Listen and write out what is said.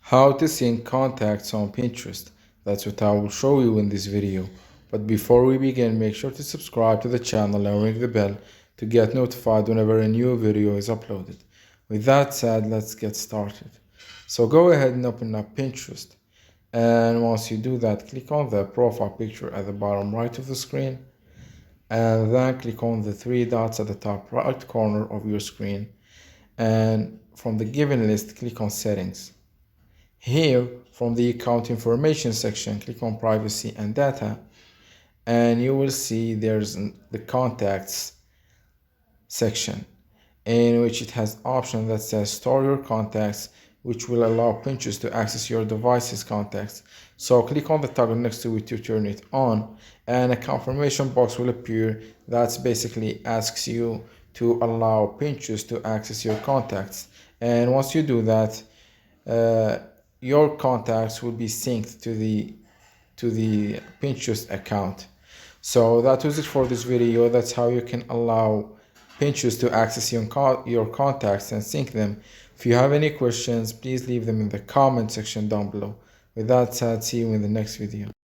How to sync contacts on Pinterest. That's what I will show you in this video. But before we begin, make sure to subscribe to the channel and ring the bell to get notified whenever a new video is uploaded. With that said, let's get started. So go ahead and open up Pinterest. And once you do that, click on the profile picture at the bottom right of the screen. And then click on the three dots at the top right corner of your screen. And from the given list, click on Settings. Here, from the account information section, click on privacy and data, and you will see there's the contacts section, in which it has option that says store your contacts, which will allow Pinterest to access your device's contacts. So click on the toggle next to it to turn it on, and a confirmation box will appear that basically asks you to allow Pinterest to access your contacts. And once you do that, your contacts will be synced to the Pinterest account. So that was it for this video. That's how you can allow Pinterest to access your contacts and sync them. If you have any questions, please leave them in the comment section down below. With that said, see you in the next video.